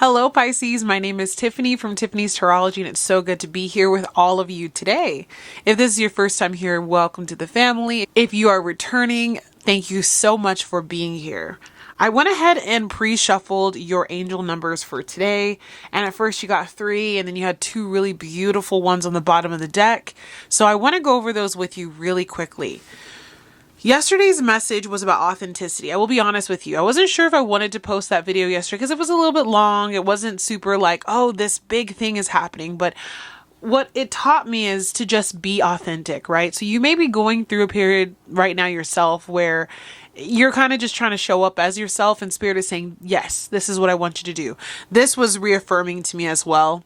Hello Pisces, my name is Tiffany from Tiffany's Tarology, and it's so good to be here with all of you today. If this is your first time here, welcome to the family. If you are returning, thank you so much for being here. I went ahead and pre-shuffled your angel numbers for today, and at first you got 3 and then you had 2 really beautiful ones on the bottom of the deck. So I want to go over those with you really quickly. Yesterday's message was about authenticity. I will be honest with you. I wasn't sure if I wanted to post that video yesterday because it was a little bit long. It wasn't super like, oh, this big thing is happening. But what it taught me is to just be authentic, right? So you may be going through a period right now yourself where you're kind of just trying to show up as yourself, and Spirit is saying, yes, this is what I want you to do. This was reaffirming to me as well.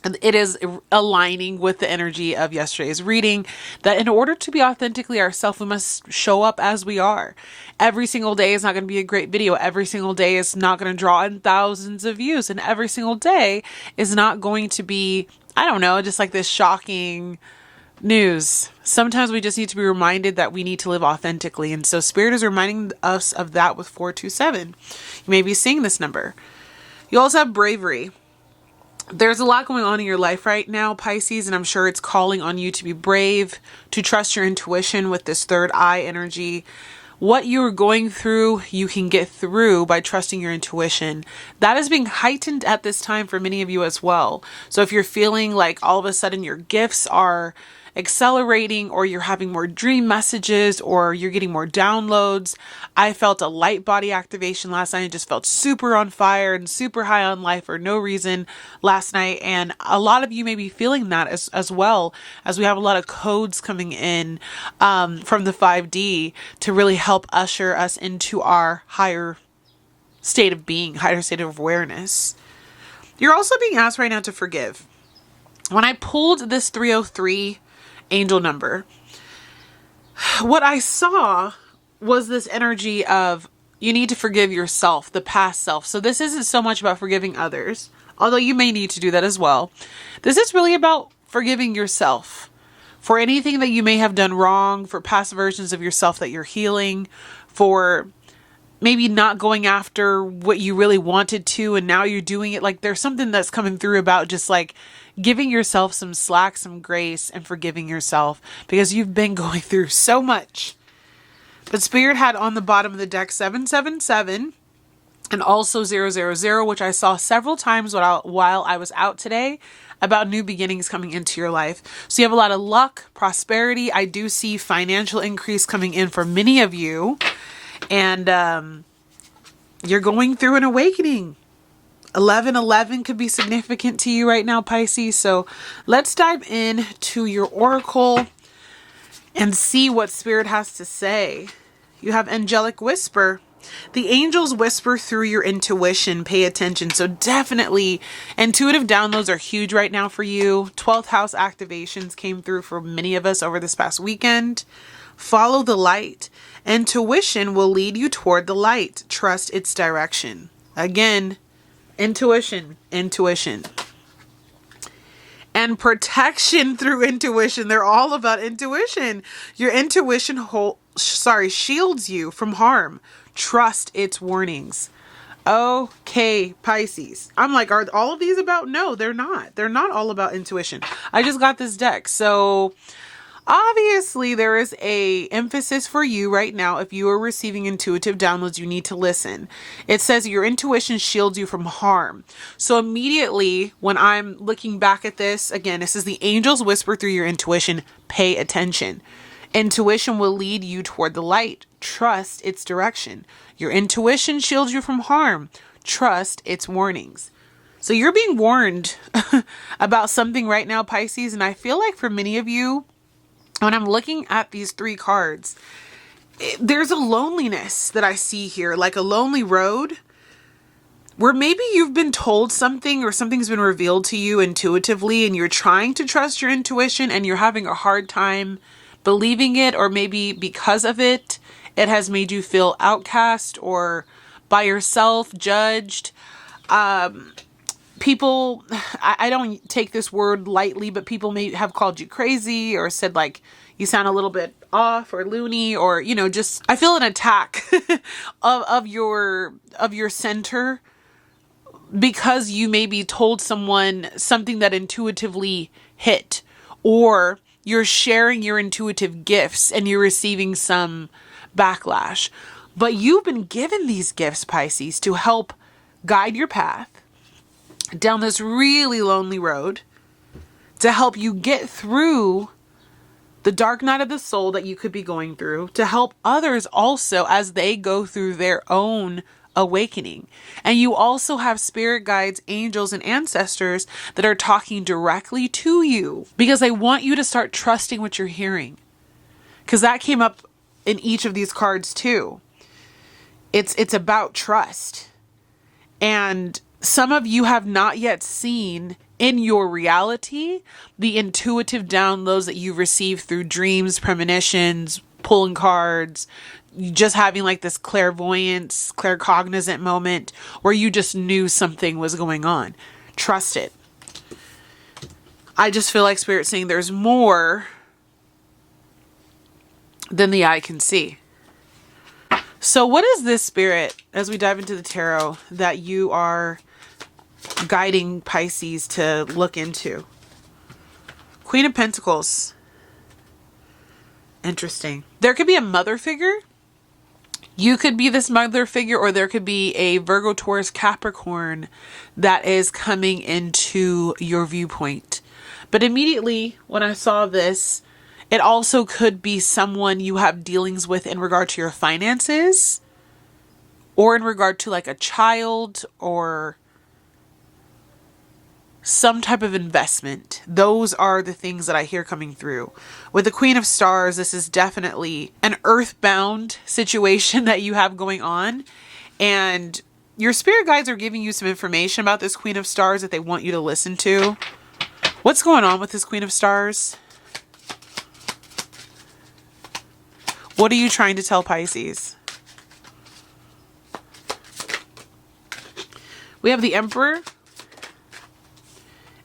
And it is aligning with the energy of yesterday's reading that in order to be authentically ourselves, we must show up as we are. Every single day is not going to be a great video. Every single day is not going to draw in thousands of views. And every single day is not going to be, I don't know, just like this shocking news. Sometimes we just need to be reminded that we need to live authentically. And so Spirit is reminding us of that with 427. You may be seeing this number. You also have bravery. There's a lot going on in your life right now, Pisces, and I'm sure it's calling on you to be brave, to trust your intuition with this third eye energy. What you're going through, you can get through by trusting your intuition. That is being heightened at this time for many of you as well. So if you're feeling like all of a sudden your gifts are accelerating, or you're having more dream messages, or you're getting more downloads. I felt a light body activation last night. I just felt super on fire and super high on life for no reason last night. And a lot of you may be feeling that as well, as we have a lot of codes coming in from the 5D to really help usher us into our higher state of being, higher state of awareness. You're also being asked right now to forgive. When I pulled this 303 angel number, what I saw was this energy of you need to forgive yourself, the past self. So this isn't so much about forgiving others, although you may need to do that as well. This is really about forgiving yourself for anything that you may have done wrong, for past versions of yourself that you're healing, for maybe not going after what you really wanted to and now you're doing it. Like there's something that's coming through about just like giving yourself some slack, some grace, and forgiving yourself because you've been going through so much. But Spirit had on the bottom of the deck 777 and also 000, which I saw several times while I was out today, about new beginnings coming into your life. So you have a lot of luck, prosperity. I do see financial increase coming in for many of you. And you're going through an awakening. 1111 could be significant to you right now, Pisces. So let's dive in to your oracle and see what Spirit has to say. You have angelic whisper. The angels whisper through your intuition. Pay attention. So definitely intuitive downloads are huge right now for you. 12th house activations came through for many of us over this past weekend. Follow the light. Intuition will lead you toward the light. Trust its direction. Again, intuition. And protection through intuition. They're all about intuition. Your intuition shields you from harm. Trust its warnings. Okay, Pisces. I'm like, are all of these about? No, they're not. They're not all about intuition. I just got this deck. So obviously, there is a emphasis for you right now. If you are receiving intuitive downloads, you need to listen. It says your intuition shields you from harm. So immediately when I'm looking back at this, again, this is the angels whisper through your intuition. Pay attention. Intuition will lead you toward the light. Trust its direction. Your intuition shields you from harm. Trust its warnings. So you're being warned about something right now, Pisces. And I feel like for many of you, when I'm looking at these 3 cards, there's a loneliness that I see here, like a lonely road where maybe you've been told something or something's been revealed to you intuitively and you're trying to trust your intuition and you're having a hard time believing it, or maybe because of it, it has made you feel outcast or by yourself, judged. People, I don't take this word lightly, but people may have called you crazy or said like you sound a little bit off or loony, or, you know, just, I feel an attack of your center because you maybe told someone something that intuitively hit, or you're sharing your intuitive gifts and you're receiving some backlash. But you've been given these gifts, Pisces, to help guide your path down this really lonely road, to help you get through the dark night of the soul that you could be going through, to help others also as they go through their own awakening. And you also have spirit guides, angels, and ancestors that are talking directly to you because they want you to start trusting what you're hearing. Because that came up in each of these cards too. It's about trust. And some of you have not yet seen in your reality the intuitive downloads that you receive through dreams, premonitions, pulling cards, just having like this clairvoyance, claircognizant moment where you just knew something was going on. Trust it. I just feel like Spirit's saying there's more than the eye can see. So what is this, Spirit, as we dive into the tarot, that you are guiding Pisces to look into? Queen of Pentacles. Interesting. There could be a mother figure. You could be this mother figure, or there could be a Virgo, Taurus, Capricorn that is coming into your viewpoint. But immediately when I saw this, it also could be someone you have dealings with in regard to your finances, or in regard to like a child or some type of investment. Those are the things that I hear coming through. With the Queen of Stars, this is definitely an earthbound situation that you have going on. And your spirit guides are giving you some information about this Queen of Stars that they want you to listen to. What's going on with this Queen of Stars? What are you trying to tell Pisces? We have the Emperor.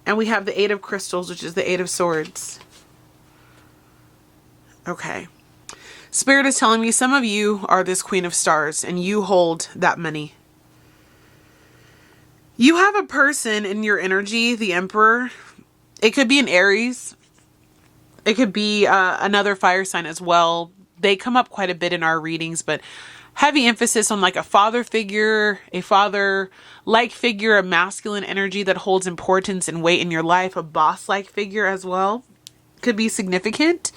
And we have the Eight of Crystals, which is the Eight of Swords. Okay. Spirit is telling me some of you are this Queen of Stars and you hold that money. You have a person in your energy, the Emperor. It could be an Aries. It could be another fire sign as well. They come up quite a bit in our readings, but heavy emphasis on like a father figure, a father-like figure, a masculine energy that holds importance and weight in your life, a boss-like figure as well. Could be significant.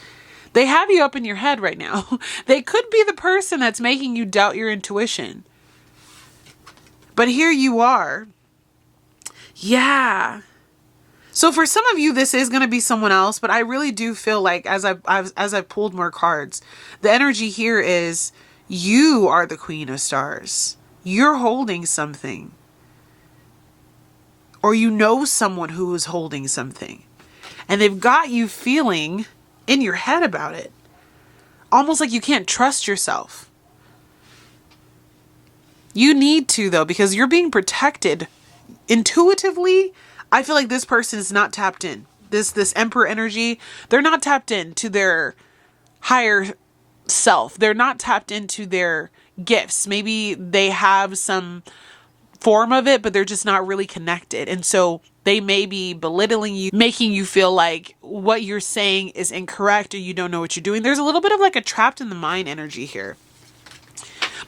They have you up in your head right now. They could be the person that's making you doubt your intuition. But here you are. Yeah. So for some of you, this is going to be someone else, but I really do feel like as I've pulled more cards, the energy here is you are the Queen of Stars. You're holding something. Or you know someone who is holding something. And they've got you feeling in your head about it. Almost like you can't trust yourself. You need to, though, because you're being protected. Intuitively, I feel like this person is not tapped in. This Emperor energy, they're not tapped into their higher self. They're not tapped into their gifts. Maybe they have some form of it, but they're just not really connected. And so they may be belittling you, making you feel like what you're saying is incorrect or you don't know what you're doing. There's a little bit of like a trapped in the mind energy here.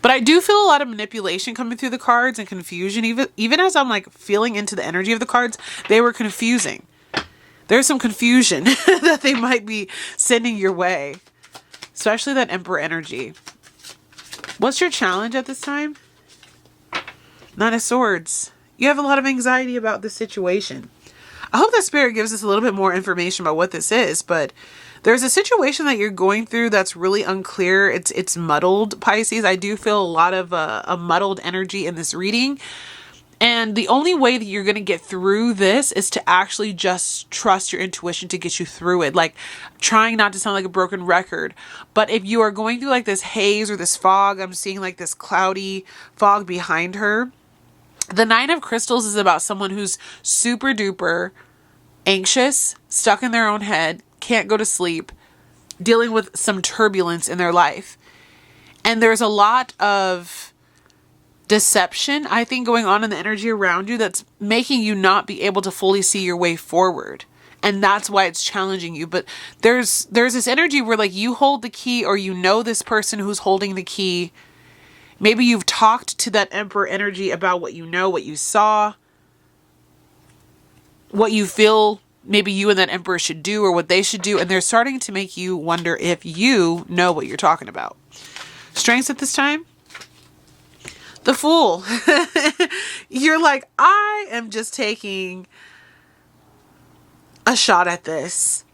But I do feel a lot of manipulation coming through the cards and confusion. Even as I'm like feeling into the energy of the cards, they were confusing. There's some confusion that they might be sending your way. Especially that Emperor energy. What's your challenge at this time? Nine of Swords. You have a lot of anxiety about this situation. I hope that Spirit gives us a little bit more information about what this is, but there's a situation that you're going through that's really unclear. It's muddled, Pisces. I do feel a lot of a muddled energy in this reading. And the only way that you're going to get through this is to actually just trust your intuition to get you through it. Like trying not to sound like a broken record. But if you are going through like this haze or this fog, I'm seeing like this cloudy fog behind her. The Nine of Crystals is about someone who's super duper anxious, stuck in their own head, can't go to sleep, dealing with some turbulence in their life. And there's a lot of deception, I think, going on in the energy around you that's making you not be able to fully see your way forward. And that's why it's challenging you. But there's this energy where like you hold the key, or you know this person who's holding the key. Maybe you've talked to that Emperor energy about what you know, what you saw, what you feel maybe you and that Emperor should do, or what they should do. And they're starting to make you wonder if you know what you're talking about. Strengths at this time? The Fool. You're like, I am just taking a shot at this.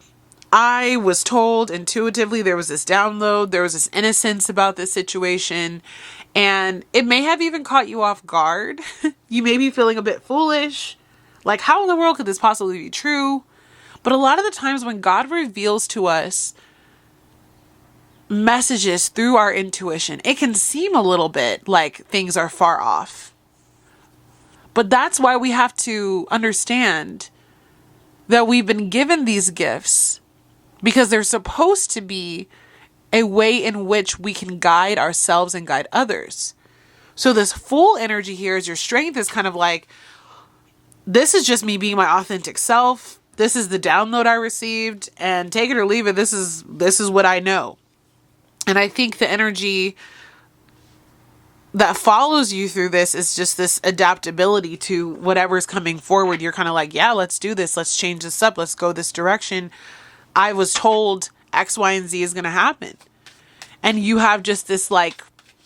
I was told intuitively, there was this download, there was this innocence about this situation, and it may have even caught you off guard. You may be feeling a bit foolish. Like, how in the world could this possibly be true? But a lot of the times when God reveals to us messages through our intuition, it can seem a little bit like things are far off. But that's why we have to understand that we've been given these gifts, because they're supposed to be a way in which we can guide ourselves and guide others. So this Fool energy here is your strength, is kind of like, this is just me being my authentic self. This is the download I received, and take it or leave it. This is what I know. And I think the energy that follows you through this is just this adaptability to whatever's coming forward. You're kind of like, yeah, let's do this. Let's change this up. Let's go this direction. I was told X, Y, and Z is going to happen. And you have just this like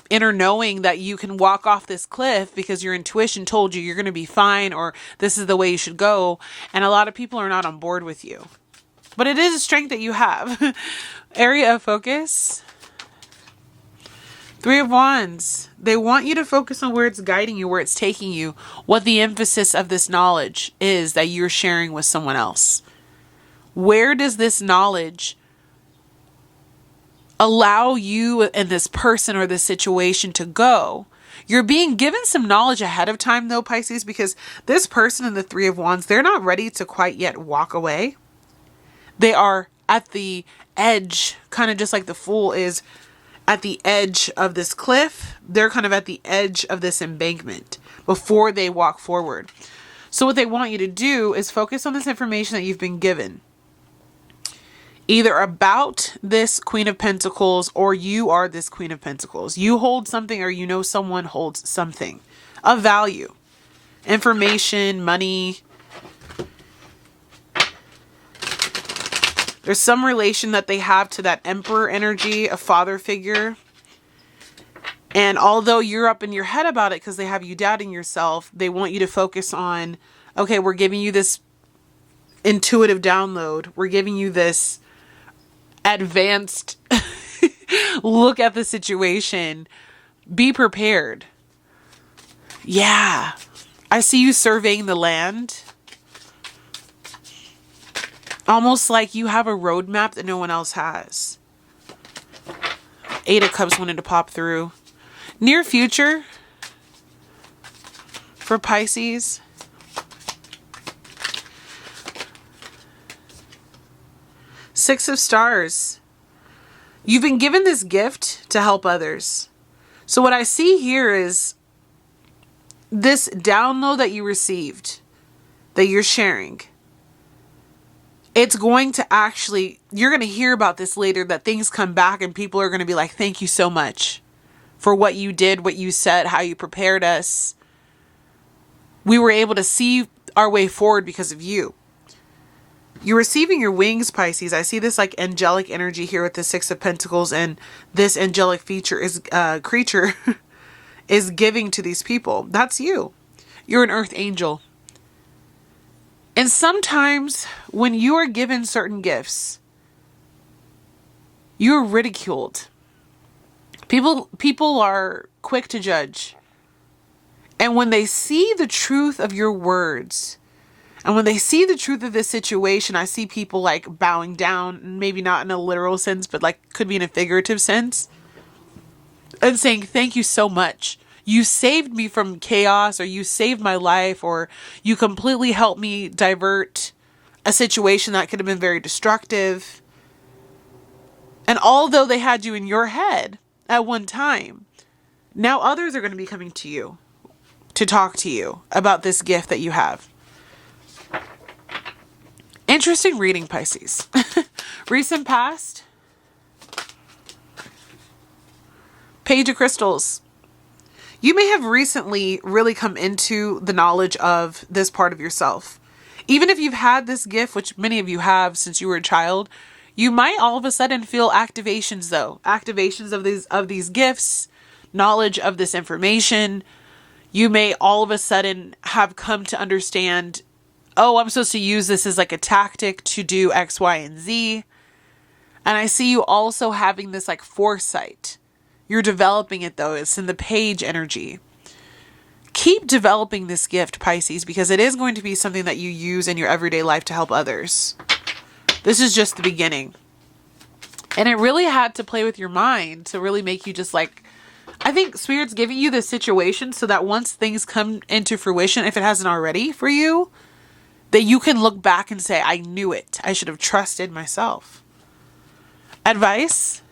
inner knowing that you can walk off this cliff because your intuition told you you're going to be fine, or this is the way you should go. And a lot of people are not on board with you. But it is a strength that you have. Area of focus. Three of Wands. They want you to focus on where it's guiding you, where it's taking you, what the emphasis of this knowledge is that you're sharing with someone else. Where does this knowledge allow you and this person or this situation to go? You're being given some knowledge ahead of time though, Pisces, because this person in the Three of Wands, they're not ready to quite yet walk away. They are at the edge, kind of just like the Fool is at the edge of this cliff. They're kind of at the edge of this embankment before they walk forward. So what they want you to do is focus on this information that you've been given, either about this Queen of Pentacles, or you are this Queen of Pentacles. You hold something, or you know someone holds something of value, information, money. There's some relation that they have to that Emperor energy, a father figure. And although you're up in your head about it because they have you doubting yourself, they want you to focus on, okay, we're giving you this intuitive download. We're giving you this advanced look at the situation. Be prepared. Yeah. I see you surveying the land. Almost like you have a roadmap that no one else has. Eight of Cups wanted to pop through. Near future for Pisces. Six of Stars. You've been given this gift to help others. So what I see here is this download that you received, that you're sharing. It's going to actually, you're going to hear about this later, that things come back and people are going to be like, thank you so much for what you did, what you said, how you prepared us. We were able to see our way forward because of you. You're receiving your wings, Pisces. I see this like angelic energy here with the Six of Pentacles, and this angelic creature is giving to these people. That's you. You're an earth angel. And sometimes when you are given certain gifts, you're ridiculed. People are quick to judge. And when they see the truth of your words, and when they see the truth of this situation, I see people like bowing down, maybe not in a literal sense, but like could be in a figurative sense, and saying, thank you so much. You saved me from chaos, or you saved my life, or you completely helped me divert a situation that could have been very destructive. And although they had you in your head at one time, Now others are going to be coming to you to talk to you about this gift that you have. Interesting reading, Pisces. Recent past. Page of Crystals. You may have recently really come into the knowledge of this part of yourself. Even if you've had this gift, which many of you have since you were a child, you might all of a sudden feel activations though. Activations of these gifts, knowledge of this information. You may all of a sudden have come to understand, oh, I'm supposed to use this as like a tactic to do X, Y, and Z. And I see you also having this like foresight. You're developing it though. It's in the page energy. Keep developing this gift, Pisces, because it is going to be something that you use in your everyday life to help others. This is just the beginning. And it really had to play with your mind to really make you just like, I think Spirit's giving you this situation so that once things come into fruition, if it hasn't already for you, that you can look back and say, I knew it. I should have trusted myself. Advice.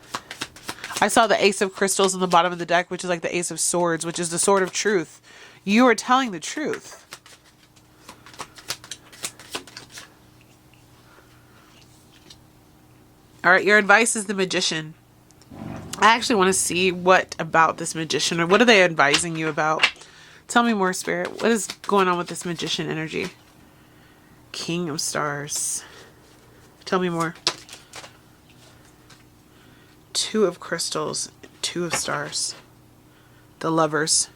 I saw the Ace of Crystals on the bottom of the deck, which is like the Ace of Swords, which is the sword of truth. You are telling the truth. All right, your advice is the Magician. I actually want to see what about this Magician, or what are they advising you about? Tell me more, Spirit. What is going on with this Magician energy? King of Stars. Tell me more. Two of Crystals, Two of Stars. The Lovers.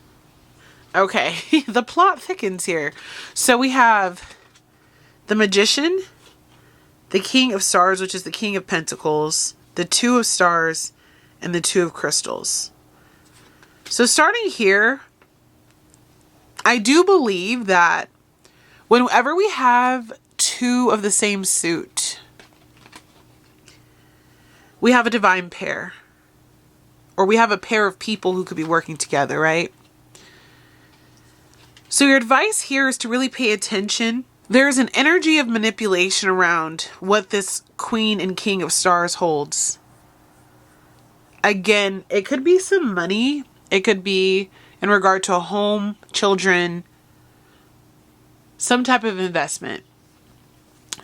Okay, the plot thickens here. So we have the Magician, the King of Stars, which is the King of Pentacles, the Two of Stars, and the Two of Crystals. So starting here, I do believe that whenever we have two of the same suit, we have a divine pair. Or we have a pair of people who could be working together, right? So your advice here is to really pay attention. There's an energy of manipulation around what this Queen and King of Stars holds. Again, it could be some money. It could be in regard to a home, children, some type of investment.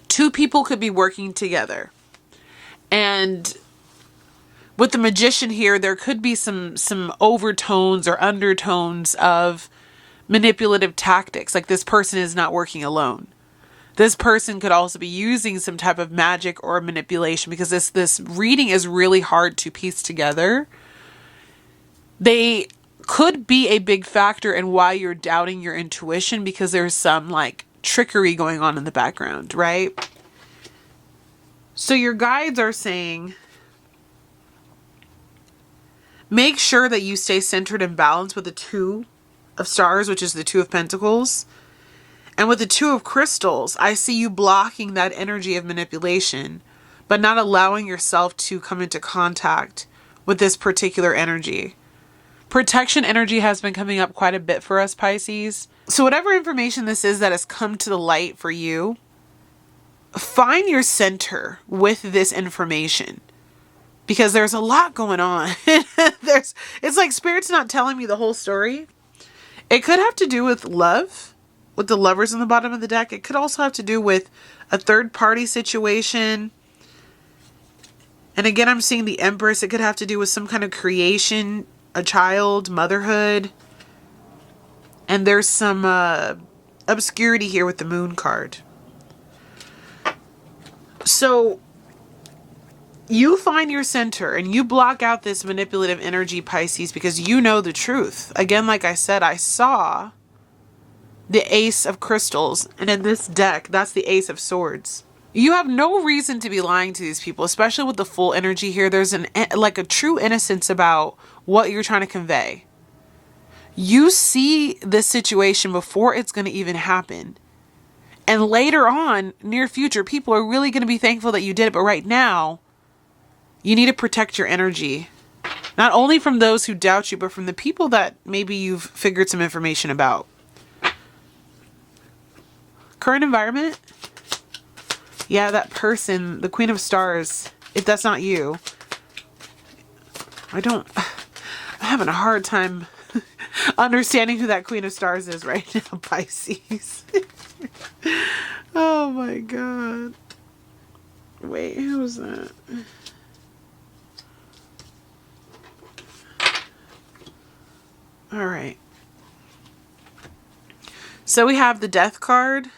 Two people could be working together. And with the Magician here, there could be some overtones or undertones of manipulative tactics. Like this person is not working alone. This person could also be using some type of magic or manipulation, because this reading is really hard to piece together. They could be a big factor in why you're doubting your intuition, because there's some like trickery going on in the background, right? So your guides are saying, make sure that you stay centered and balanced with the Two of Stars, which is the Two of Pentacles. And with the Two of Crystals, I see you blocking that energy of manipulation, but not allowing yourself to come into contact with this particular energy. Protection energy has been coming up quite a bit for us, Pisces. So whatever information this is that has come to the light for you, find your center with this information. Because there's a lot going on. It's like Spirit's not telling me the whole story. It could have to do with love, with the Lovers on the bottom of the deck. It could also have to do with a third party situation. And again, I'm seeing the Empress. It could have to do with some kind of creation, a child, motherhood. And there's some obscurity here with the Moon card. So you find your center and you block out this manipulative energy, Pisces, because you know the truth. Again, like I said, I saw the Ace of Crystals, and in this deck, that's the Ace of Swords. You have no reason to be lying to these people, especially with the full energy here. There's like a true innocence about what you're trying to convey. You see this situation before it's going to even happen. And later on, near future, people are really going to be thankful that you did it. But right now, you need to protect your energy. Not only from those who doubt you, but from the people that maybe you've figured some information about. Current environment. Yeah, that person, the Queen of Stars, if that's not you. I'm having a hard time understanding who that Queen of Stars is right now, Pisces. Oh my God. Wait, who was that? All right. So we have the Death card,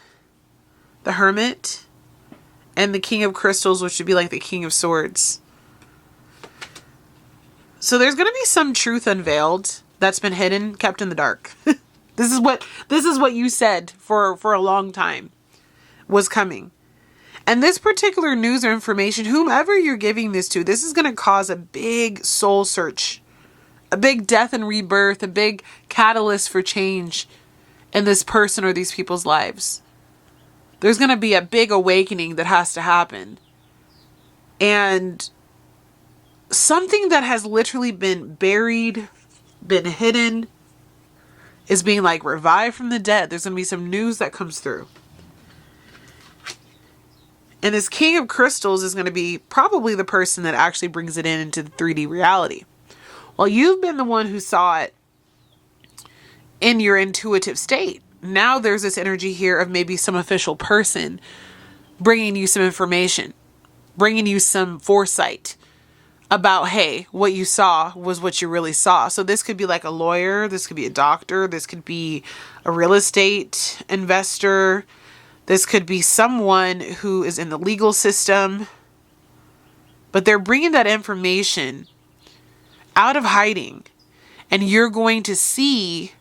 the Hermit, and the King of Crystals, which would be like the King of Swords. So there's going to be some truth unveiled that's been hidden, kept in the dark. This is what you said for a long time was coming. And this particular news or information, whomever you're giving this to, this is going to cause a big soul search, a big death and rebirth, a big catalyst for change in this person or these people's lives. There's going to be a big awakening that has to happen. And something that has literally been buried, been hidden, is being like revived from the dead. There's going to be some news that comes through. And this King of Crystals is going to be probably the person that actually brings it into the 3D reality. Well, you've been the one who saw it in your intuitive state. Now there's this energy here of maybe some official person bringing you some information, bringing you some foresight about, hey, what you saw was what you really saw. So this could be like a lawyer. This could be a doctor. This could be a real estate investor. This could be someone who is in the legal system. But they're bringing that information out of hiding. And you're going to see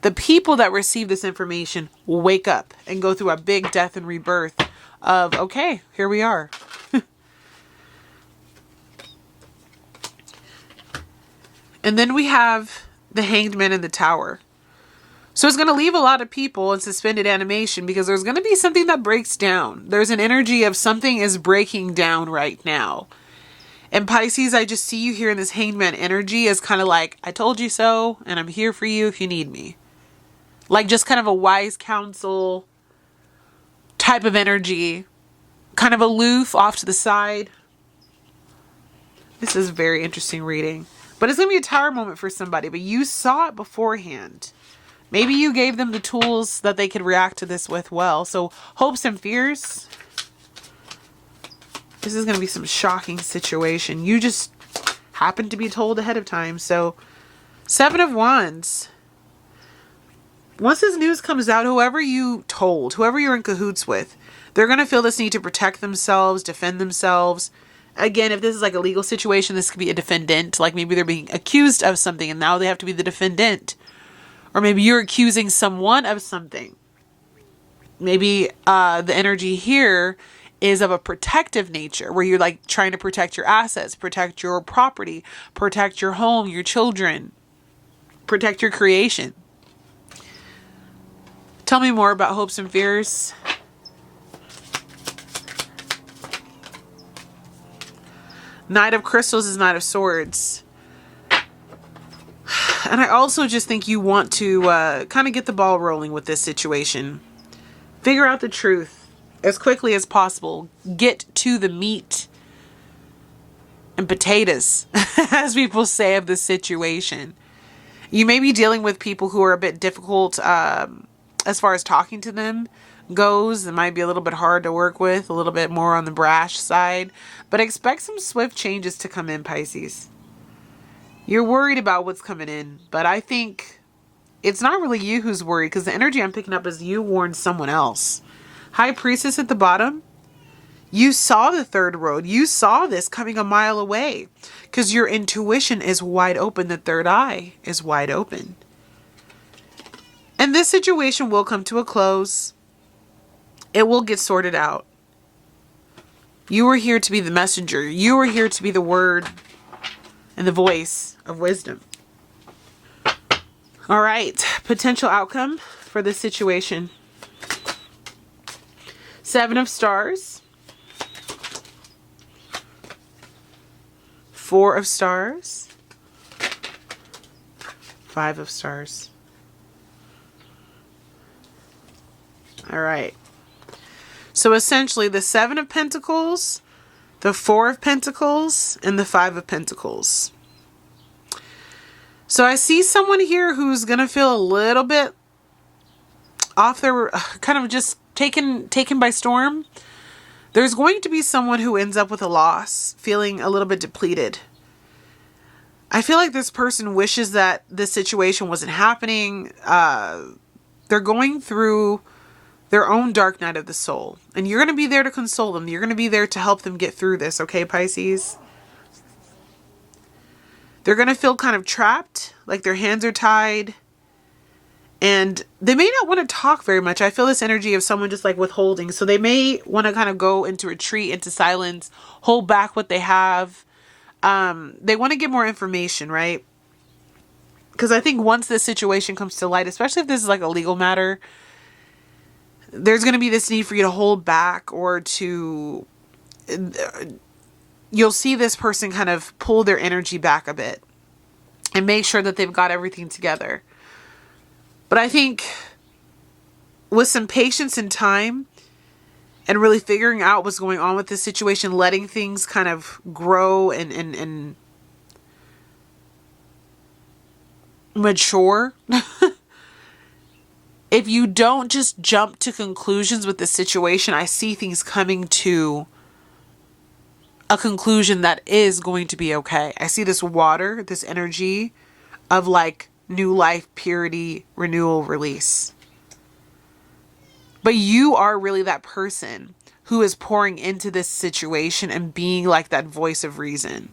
the people that receive this information wake up and go through a big death and rebirth of, okay, here we are. And then we have the Hanged Man in the Tower. So it's going to leave a lot of people in suspended animation because there's going to be something that breaks down. There's an energy of something is breaking down right now. And Pisces, I just see you here in this Hanged Man energy as kind of like, I told you so, and I'm here for you if you need me. Like just kind of a wise counsel type of energy. Kind of aloof, off to the side. This is a very interesting reading. But it's going to be a tower moment for somebody. But you saw it beforehand. Maybe you gave them the tools that they could react to this with well. So hopes and fears. This is going to be some shocking situation. You just happened to be told ahead of time. So 7 of Wands. Once this news comes out, whoever you told, whoever you're in cahoots with, they're going to feel this need to protect themselves, defend themselves. Again, if this is like a legal situation, this could be a defendant. Like maybe they're being accused of something and now they have to be the defendant. Or maybe you're accusing someone of something. Maybe the energy here is of a protective nature where you're like trying to protect your assets, protect your property, protect your home, your children, protect your creation. Tell me more about hopes and fears. Knight of Crystals is Knight of Swords. And I also just think you want to kind of get the ball rolling with this situation. Figure out the truth as quickly as possible. Get to the meat and potatoes, as people say, of the situation. You may be dealing with people who are a bit difficult as far as talking to them goes. It might be a little bit hard to work with, a little bit more on the brash side. But expect some swift changes to come in, Pisces. You're worried about what's coming in, but I think it's not really you who's worried because the energy I'm picking up is you warned someone else. High Priestess at the bottom. You saw the third road. You saw this coming a mile away because your intuition is wide open. The third eye is wide open. And this situation will come to a close. It will get sorted out. You were here to be the messenger. You were here to be the word and the voice of wisdom. All right. Potential outcome for this situation. 7 of Stars. 4 of Stars. 5 of Stars. All right. So essentially the 7 of Pentacles, the 4 of Pentacles, and the 5 of Pentacles. So I see someone here who's going to feel a little bit off their, kind of just taken by storm. There's going to be someone who ends up with a loss, feeling a little bit depleted. I feel like this person wishes that this situation wasn't happening. They're going through their own dark night of the soul. And you're going to be there to console them. You're going to be there to help them get through this, okay, Pisces? They're going to feel kind of trapped, like their hands are tied. And they may not want to talk very much. I feel this energy of someone just like withholding. So they may want to kind of go into retreat, into silence, hold back what they have. They want to get more information, right? Because I think once this situation comes to light, especially if this is like a legal matter, there's going to be this need for you to hold back or to... You'll see this person kind of pull their energy back a bit and make sure that they've got everything together. But I think with some patience and time and really figuring out what's going on with this situation, letting things kind of grow and mature. If you don't just jump to conclusions with the situation, I see things coming to a conclusion that is going to be okay. I see this water, this energy of like new life, purity, renewal, release. But you are really that person who is pouring into this situation and being like that voice of reason.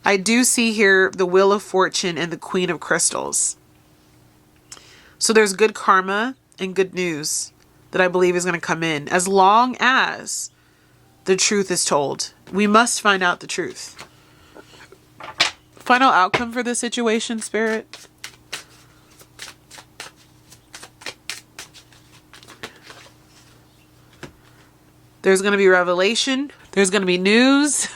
I do see here the Wheel of Fortune and the Queen of Crystals. So there's good karma and good news that I believe is going to come in as long as the truth is told. We must find out the truth. Final outcome for this situation, Spirit. There's going to be revelation. There's going to be news.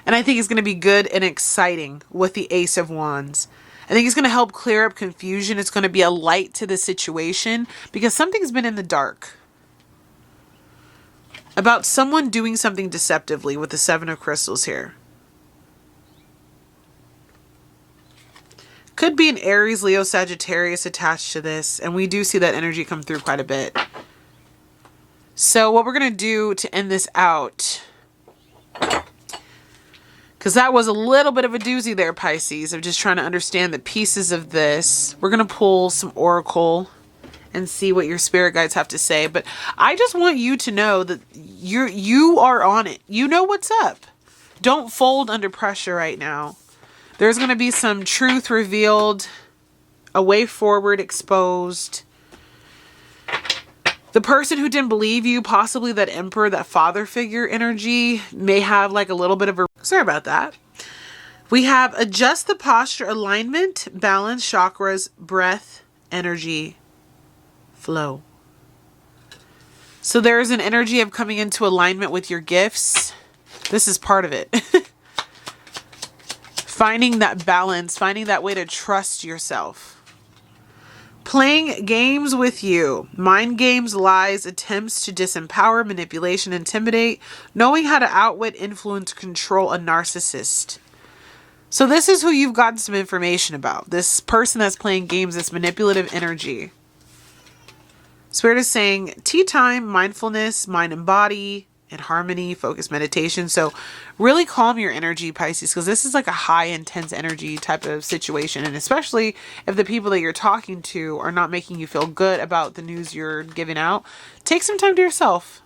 And I think it's going to be good and exciting with the Ace of Wands. I think it's going to help clear up confusion. It's going to be a light to the situation because something's been in the dark about someone doing something deceptively with the Seven of Crystals here. Could be an Aries, Leo, Sagittarius attached to this. And we do see that energy come through quite a bit. So what we're going to do to end this out, because that was a little bit of a doozy there, Pisces, of just trying to understand the pieces of this. We're going to pull some oracle and see what your spirit guides have to say. But I just want you to know that you are on it. You know what's up. Don't fold under pressure right now. There's going to be some truth revealed, a way forward exposed. The person who didn't believe you, possibly that emperor, that father figure energy, may have like a little bit of a... Sorry about that. We have adjust the posture, alignment, balance, chakras, breath, energy, flow. So there is an energy of coming into alignment with your gifts. This is part of it. Finding that balance, finding that way to trust yourself. Playing games with you. Mind games, lies, attempts to disempower, manipulation, intimidate. Knowing how to outwit, influence, control a narcissist. So this is who you've gotten some information about. This person that's playing games, this manipulative energy. Spirit is saying tea time, mindfulness, mind and body, and harmony, focus, meditation. So really calm your energy, Pisces, because this is like a high intense energy type of situation. And especially if the people that you're talking to are not making you feel good about the news you're giving out, take some time to yourself.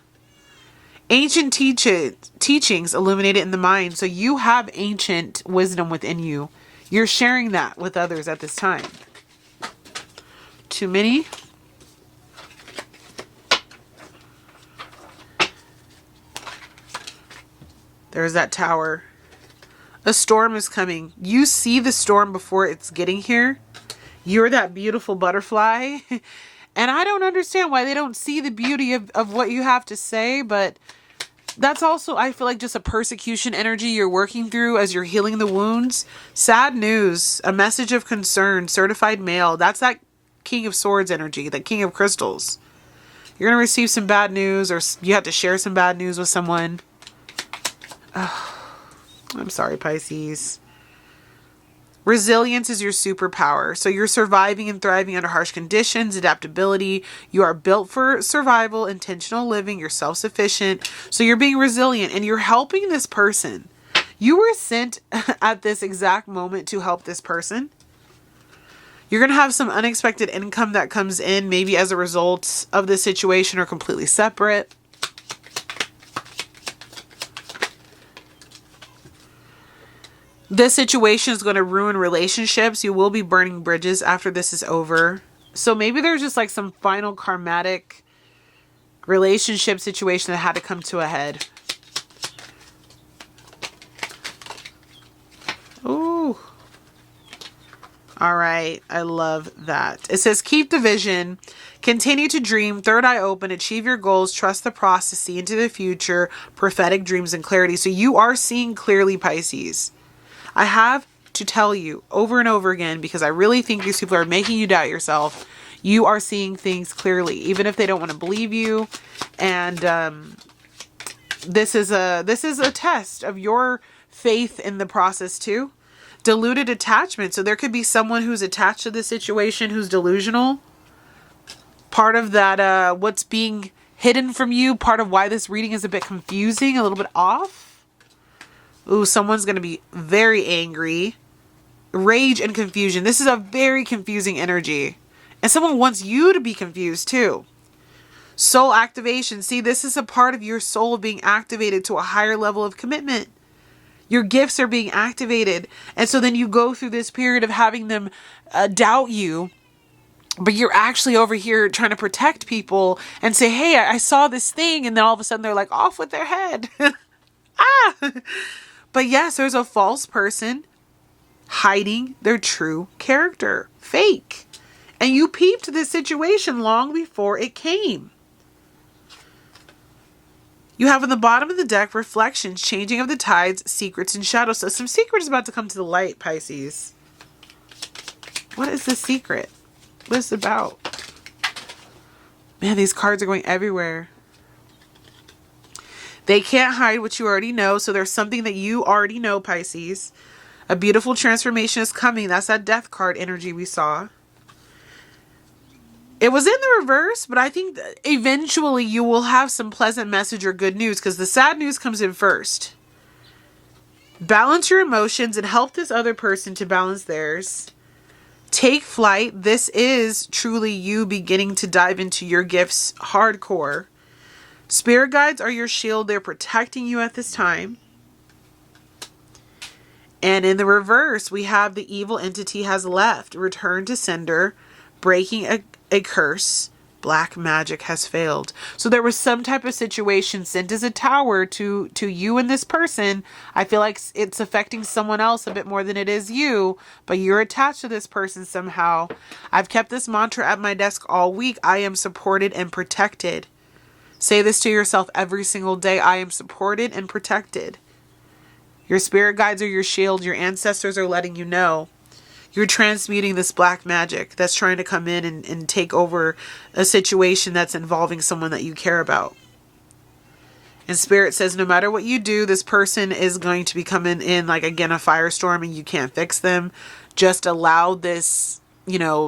Ancient teachings illuminated in the mind. So you have ancient wisdom within you. You're sharing that with others at this time. Too many. There's that tower. A storm is coming. You see the storm before it's getting here. You're that beautiful butterfly. And I don't understand why they don't see the beauty of what you have to say. But that's also, I feel like, just a persecution energy you're working through as you're healing the wounds. Sad news. A message of concern. Certified mail. That's that King of Swords energy. The King of Crystals. You're going to receive some bad news, or you have to share some bad news with someone. Oh, I'm sorry, Pisces. Resilience is your superpower. So you're surviving and thriving under harsh conditions, adaptability. You are built for survival, intentional living. You're self-sufficient. So you're being resilient and you're helping this person. You were sent at this exact moment to help this person. You're going to have some unexpected income that comes in, maybe as a result of this situation or completely separate. This situation is going to ruin relationships. You will be burning bridges after this is over. So maybe there's just like some final karmatic relationship situation that had to come to a head. Ooh. All right. I love that. It says, keep the vision, continue to dream, third eye open, achieve your goals, trust the process, see into the future, prophetic dreams and clarity. So you are seeing clearly, Pisces. I have to tell you over and over again, because I really think these people are making you doubt yourself. You are seeing things clearly, even if they don't want to believe you. And this is a test of your faith in the process too. Deluded attachment. So there could be someone who's attached to this situation who's delusional. Part of that, what's being hidden from you, part of why this reading is a bit confusing, a little bit off. Ooh, someone's going to be very angry. Rage and confusion. This is a very confusing energy. And someone wants you to be confused too. Soul activation. See, this is a part of your soul being activated to a higher level of commitment. Your gifts are being activated. And so then you go through this period of having them doubt you. But you're actually over here trying to protect people and say, hey, I saw this thing. And then all of a sudden they're like off with their head. Ah! But yes, there's a false person hiding their true character. Fake. And you peeped this situation long before it came. You have on the bottom of the deck reflections, changing of the tides, secrets and shadows. So some secret is about to come to the light, Pisces. What is the secret? What is it about? Man, these cards are going everywhere. They can't hide what you already know. So there's something that you already know, Pisces. A beautiful transformation is coming. That's that death card energy we saw. It was in the reverse, but I think that eventually you will have some pleasant message or good news, because the sad news comes in first. Balance your emotions and help this other person to balance theirs. Take flight. This is truly you beginning to dive into your gifts hardcore. Spirit guides are your shield. They're protecting you at this time. And in the reverse, we have the evil entity has left. Return to sender. Breaking a curse. Black magic has failed. So there was some type of situation sent as a tower to you and this person. I feel like it's affecting someone else a bit more than it is you, but you're attached to this person somehow. I've kept this mantra at my desk all week. I am supported and protected. Say this to yourself every single day. I am supported and protected. Your spirit guides are your shield. Your ancestors are letting you know. You're transmuting this black magic that's trying to come in and take over a situation that's involving someone that you care about. And Spirit says no matter what you do, this person is going to be coming in like, again, a firestorm, and you can't fix them. Just allow this,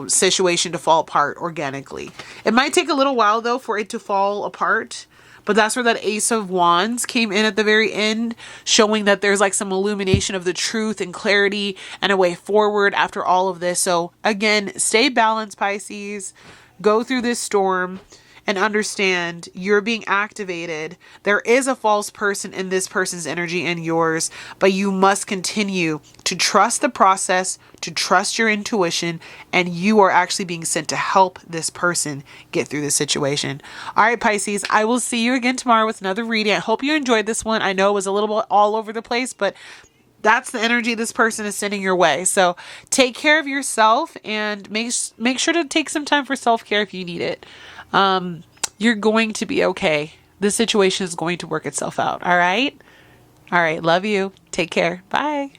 situation to fall apart organically. It might take a little while, though, for it to fall apart. But that's where that Ace of Wands came in at the very end, showing that there's like some illumination of the truth and clarity and a way forward after all of this. So again, stay balanced, Pisces. Go through this storm and understand you're being activated. There is a false person in this person's energy and yours, but you must continue to trust the process, to trust your intuition, and you are actually being sent to help this person get through the situation. All right, Pisces, I will see you again tomorrow with another reading. I hope you enjoyed this one. I know it was a little bit all over the place, but that's the energy this person is sending your way. So take care of yourself and make sure to take some time for self-care if you need it. You're going to be okay. This situation is going to work itself out. All right. Love you. Take care. Bye.